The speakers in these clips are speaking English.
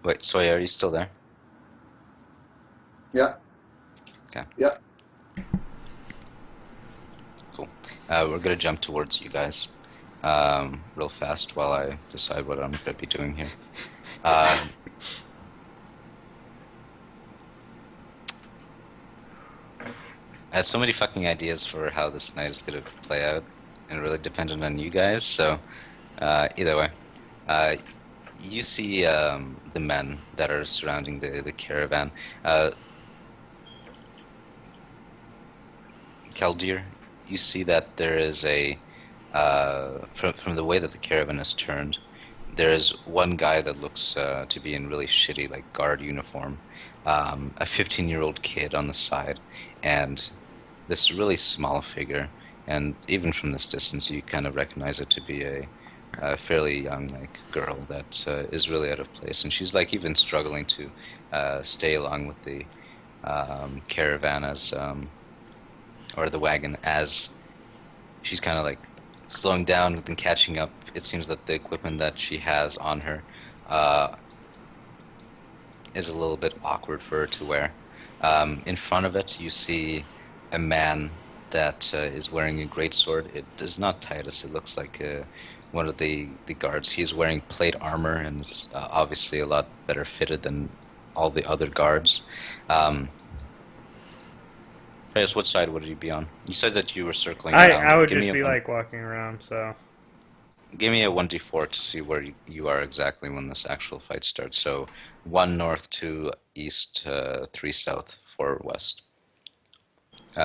Wait, Soy, are you still there? Yeah. Okay, Yeah. cool. We're gonna jump towards you guys real fast while I decide what I'm gonna be doing here. Um, I had so many fucking ideas for how this night is gonna play out, and really dependent on you guys. So either way, uh, you see the men that are surrounding the caravan. Keldir, you see that there is from the way that the caravan is turned, there is one guy that looks to be in really shitty like guard uniform, a 15-year-old kid on the side, and this really small figure. And even from this distance, you kind of recognize it to be a fairly young like girl that is really out of place, and she's like even struggling to stay along with the caravan as or the wagon as she's kind of like slowing down and catching up. It seems that the equipment that she has on her uh, is a little bit awkward for her to wear. In front of it, you see a man that is wearing a great sword. It is not Titus. It looks like one of the guards. He's wearing plate armor and is obviously a lot better fitted than all the other guards. Um, Titus, what side would you be on? You said that you were circling around. I would just be like walking around, so Give me a 1d4 to see where you are exactly when this actual fight starts. So 1 north, 2 east, 3 south, 4 west.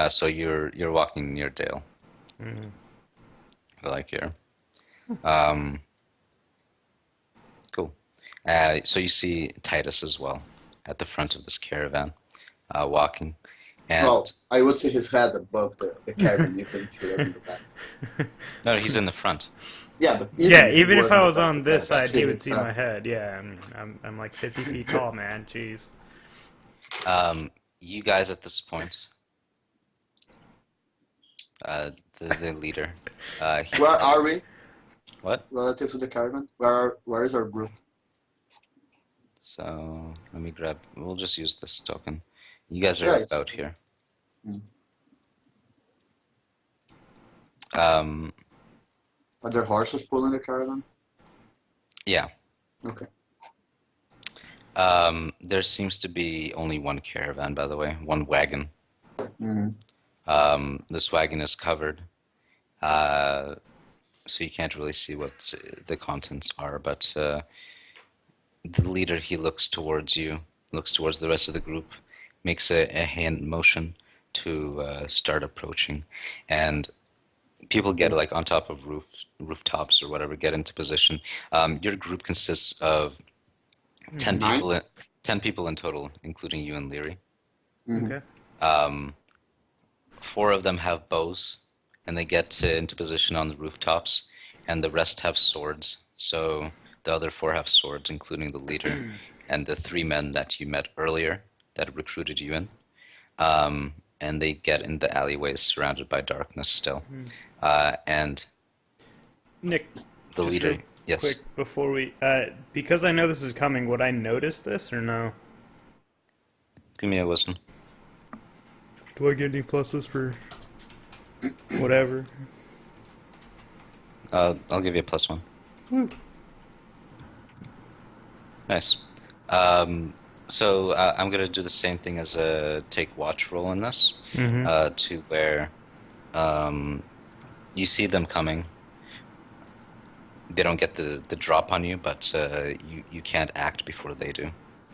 So you're walking near Dale. mm. Like here. Cool. So you see Titus as well at the front of this caravan, walking. And Well, I would see his head above the caravan. You think he was in the back? no, he's in the front. Yeah, but even if I was in the back, on this I'd side, he would his see head. my head. Yeah, I'm like 50 feet tall, man. Jeez. You guys at this point, the leader. Where are we What? relative to the caravan? Where is our group? So let me grab. We'll just use this token. You guys are Yeah, about here. Mm. Um, Are there horses pulling the caravan? yeah. Okay. There seems to be only one caravan, by the way, one wagon. Mm. This wagon is covered, so you can't really see what the contents are. But the leader, he looks towards you, looks towards the rest of the group, makes a hand motion to start approaching, and people get like on top of rooftops or whatever, get into position. Your group consists of 10 9? people, 10 people in total, including you and Leary. Mhm. Okay. Um, 4 of them have bows, and they get into position on the rooftops, and the rest have swords. So the other 4 have swords, including the leader and the 3 men that you met earlier that recruited you in. And they get in the alleyways surrounded by darkness still. And Nick, the just leader, real yes. quick before we, because I know this is coming, would I notice this or no? Give me a wisdom. Do I get any pluses for whatever? I'll give you a +1. Woo. Nice. So I'm gonna do the same thing as a take watch roll in this, Mm-hmm. to where you see them coming. They don't get the drop on you, but you can't act before they do.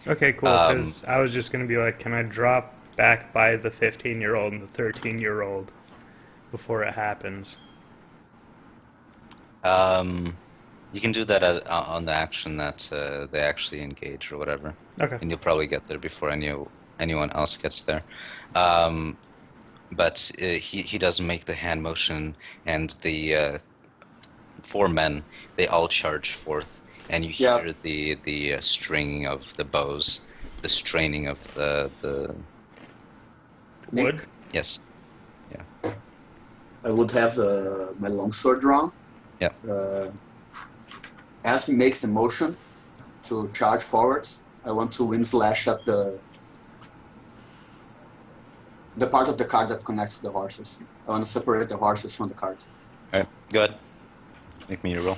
Okay, cool. Because I was just gonna be like, can I drop back by the 15-year-old and the 13-year-old before it happens? You can do that on the action that they actually engage or whatever, Okay. and you'll probably get there before anyone else gets there. But he does make the hand motion, and the 4 men, they all charge forth, and you Yeah. hear the stringing of the bows, the straining of the Nick, Wood? yes, yeah, I would have my longsword drawn. yeah. As he makes the motion to charge forwards, I want to wind slash at the part of the card that connects to the horses. I want to separate the horses from the card. All right, go ahead. Make me a roll.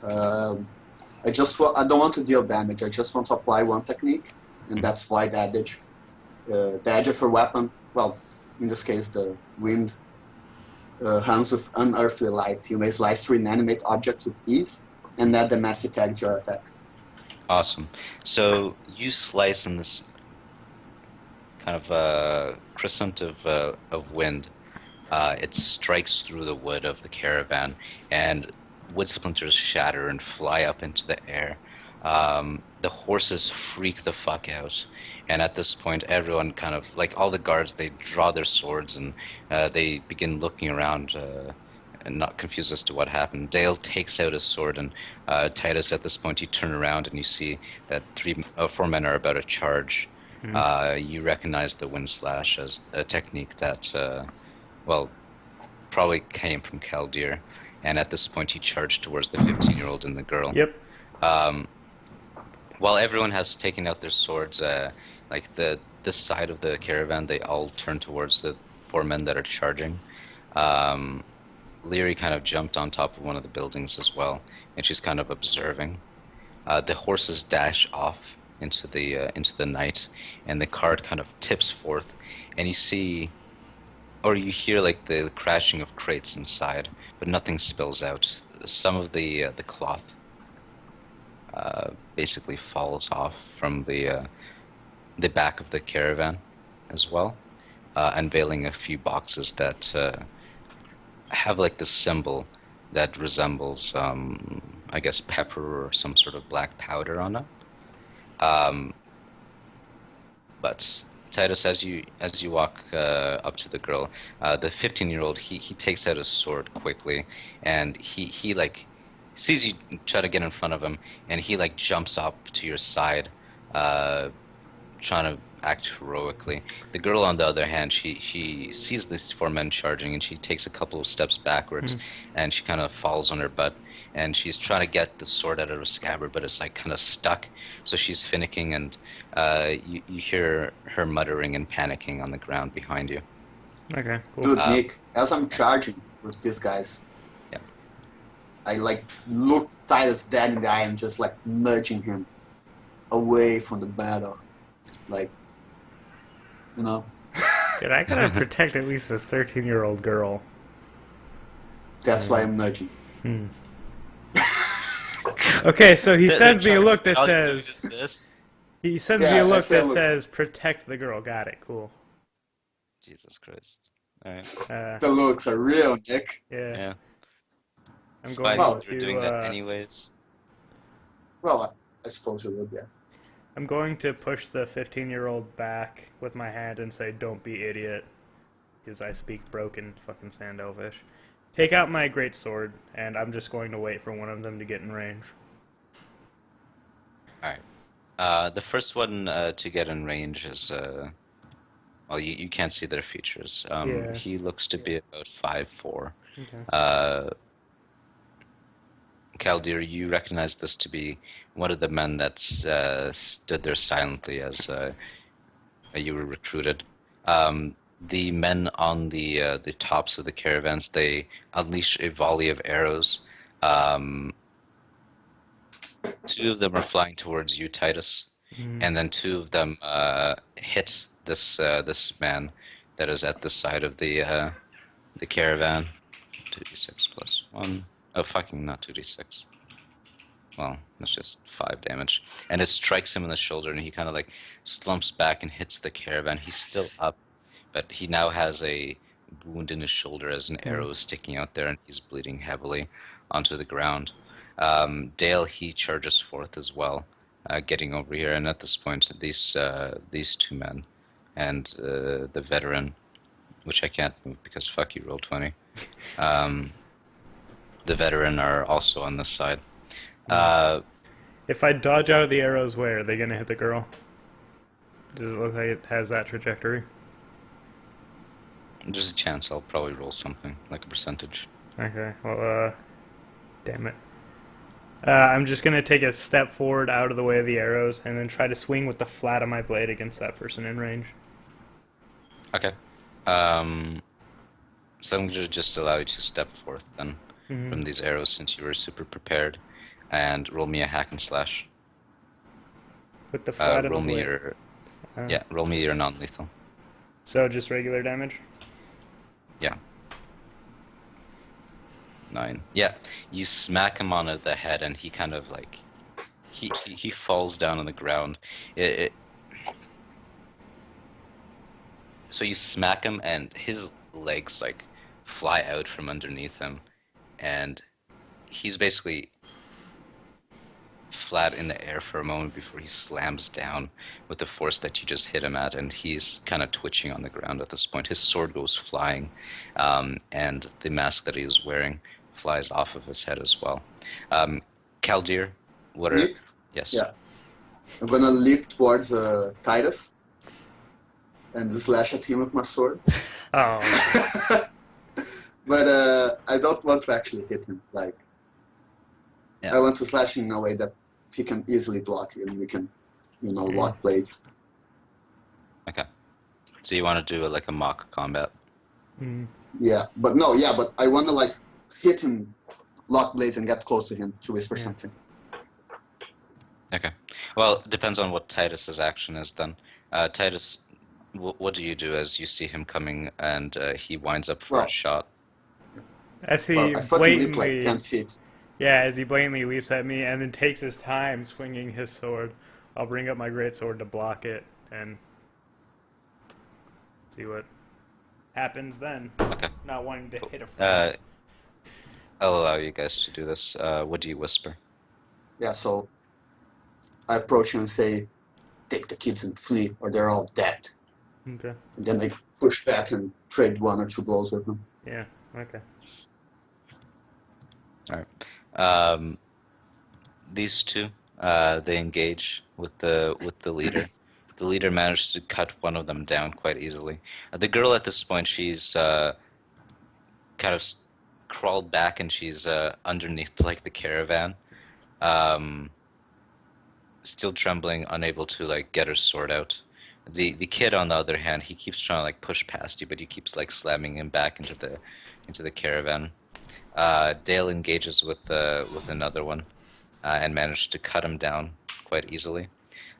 I don't want to deal damage. I just want to apply one technique, and that's Void Edge. The edge of her weapon, well, in this case, the wind harms with unearthly light. You may slice through inanimate objects with ease, and add the massy tag to your attack. Awesome. So you slice in this kind of crescent of wind. It strikes through the wood of the caravan, and wood splinters shatter and fly up into the air. The horses freak the fuck out, and at this point, everyone kind of, like all the guards, they draw their swords and they begin looking around and not confused as to what happened. Dale takes out his sword, and Titus, at this point, you turn around and you see that four men are about to charge. You recognize the wind slash as a technique that, probably came from Kaldir. And at this point, he charged towards the 15-year-old and the girl. Yep. While everyone has taken out their swords, like this side of the caravan, they all turn towards the four men that are charging. Leary kind of jumped on top of one of the buildings as well, and she's kind of observing. The horses dash off into the night, and the cart kind of tips forth, and you see, or you hear like the crashing of crates inside, but nothing spills out. Some of the cloth basically falls off from the back of the caravan as well, unveiling a few boxes that have like this symbol that resembles, I guess, pepper or some sort of black powder on it. But Titus, as you walk up to the girl, the 15-year-old, he takes out his sword quickly, and he like sees you try to get in front of him, and he like jumps up to your side, trying to act heroically. The girl, on the other hand, she sees these four men charging, and she takes a couple of steps backwards, and she kind of falls on her butt, and she's trying to get the sword out of her scabbard, but it's like kind of stuck, so she's finicking, and you hear her muttering and panicking on the ground behind you. Okay, cool. Dude, Nick, as I'm charging with these guys, yeah, I like look Titus dead in the eye and just like nudging him away from the battle, like, you know. Dude, I gotta protect at least this 13-year-old girl. That's why I'm nudging. Okay, so he sends me a look that says... This? He sends me a look that says, protect the girl. Got it, cool. Jesus Christ. Alright. The looks are real, Nick. Yeah. I'm Spies going were doing that anyways. Well, I suppose it will be. I'm going to push the 15-year-old back with my hand and say, don't be idiot. Because I speak broken fucking Sand Elvish. Take out my great sword, and I'm just going to wait for one of them to get in range. Alright. The first one to get in range is, well, you can't see their features. Yeah. He looks to be about 5'4". Okay. Kaldir, you recognize this to be one of the men that stood there silently as you were recruited. The men on the tops of the caravans, they unleash a volley of arrows. Two of them are flying towards you, Titus, and then two of them hit this man that is at the side of the caravan. 2d6 plus 1. Oh, fucking not 2d6. Well, that's just 5 damage. And it strikes him in the shoulder, and he kind of like slumps back and hits the caravan. He's still up, but he now has a wound in his shoulder as an arrow is sticking out there, and he's bleeding heavily onto the ground. Dale, he charges forth as well, getting over here. And at this point, these two men and the veteran, which I can't move because fuck you, roll 20. The veteran are also on this side. If I dodge out of the arrows, where are they going to hit the girl? Does it look like it has that trajectory? There's a chance I'll probably roll something, like a percentage. Okay, well, damn it. I'm just gonna take a step forward out of the way of the arrows, and then try to swing with the flat of my blade against that person in range. Okay. Um, so I'm gonna just allow you to step forth then Hmm. from these arrows since you were super prepared, and roll me a hack and slash. With the flat of the Roll me blade. your Uh, yeah, roll me your non-lethal. so just regular damage. Yeah. 9. Yeah, you smack him on the head, and he kind of like he falls down on the ground. So you smack him, and his legs like fly out from underneath him, and he's basically flat in the air for a moment before he slams down with the force that you just hit him at, and he's kind of twitching on the ground at this point. His sword goes flying, and the mask that he was wearing flies off of his head as well. Kaldir, what are... Leap? Yes. Yeah. I'm gonna leap towards Titus and slash at him with my sword. Oh, But I don't want to actually hit him. Like, Yeah. I want to slash him in a way that he can easily block and we can, lock blades. Okay. So you want to do like a mock combat? mm. Yeah, but I want to like hit him, lock blades, and get close to him to whisper something. Okay. Well, it depends on what Titus's action is then. Titus, what do you do as you see him coming and he winds up for a shot? As he Well, I fucking leap like blatantly, 10 feet. yeah, as he blatantly leaps at me and then takes his time swinging his sword, I'll bring up my great sword to block it and see what happens then. Okay. Not wanting to hit a friend. I'll allow you guys to do this. What do you whisper? Yeah, so I approach him and say, take the kids and flee, or they're all dead. Okay. And then I push back and trade 1 or 2 blows with him. Yeah. Okay. All right. These two, they engage with the leader. The leader managed to cut one of them down quite easily. The girl at this point, she's kind of crawled back, and she's underneath like the caravan, still trembling, unable to like get her sword out. The kid, on the other hand, he keeps trying to like push past you, but you keeps like slamming him back into the caravan. Dale engages with another one, and managed to cut him down quite easily.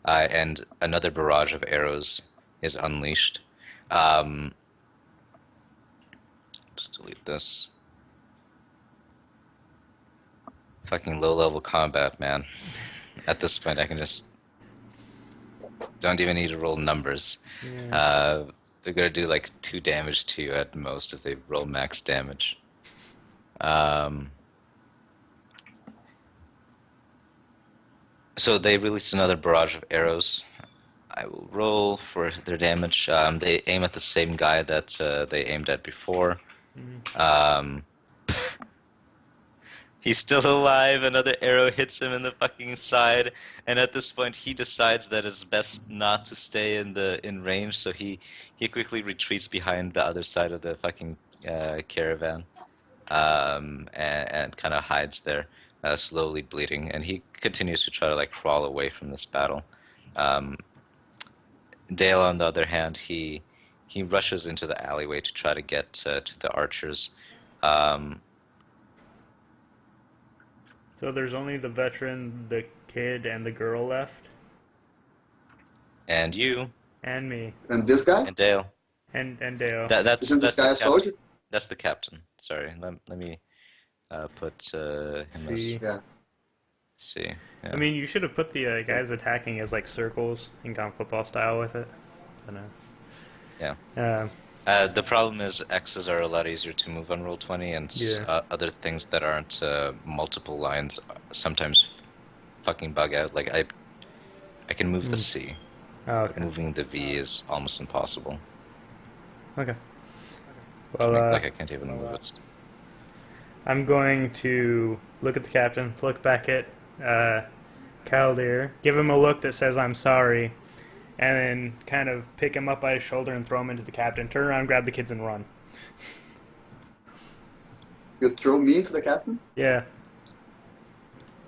And another barrage of arrows is unleashed. Just delete this. Fucking low-level combat, man. At this point, I can just... Don't even need to roll numbers. Yeah. They're gonna do like 2 damage to you at most if they roll max damage. So they release another barrage of arrows. I will roll for their damage. They aim at the same guy that they aimed at before. He's still alive. Another arrow hits him in the fucking side, and at this point, he decides that it's best not to stay in range. So he quickly retreats behind the other side of the fucking caravan, and kind of hides there, slowly bleeding. And he continues to try to like crawl away from this battle. Dale, on the other hand, he rushes into the alleyway to try to get to the archers. So there's only the veteran, the kid, and the girl left, And you and me, And this guy? and Dale. and Dale. That's Isn't this guy a the captain. soldier? That's the captain. Sorry, let me put him See. as Yeah. C. Yeah. I mean, you should have put the guys attacking as like circles in comp football style with it. But, Yeah. The problem is X's are a lot easier to move on Roll20, and Yeah. other things that aren't multiple lines sometimes fucking bug out. Like I can move the C, oh, but okay. moving the V is almost impossible. Okay. So, Well, like I can't even move it. I'm going to look at the captain, look back at Kaldir, give him a look that says I'm sorry, and then kind of pick him up by his shoulder and throw him into the captain. Turn around, grab the kids, and run. You throw me into the captain? Yeah.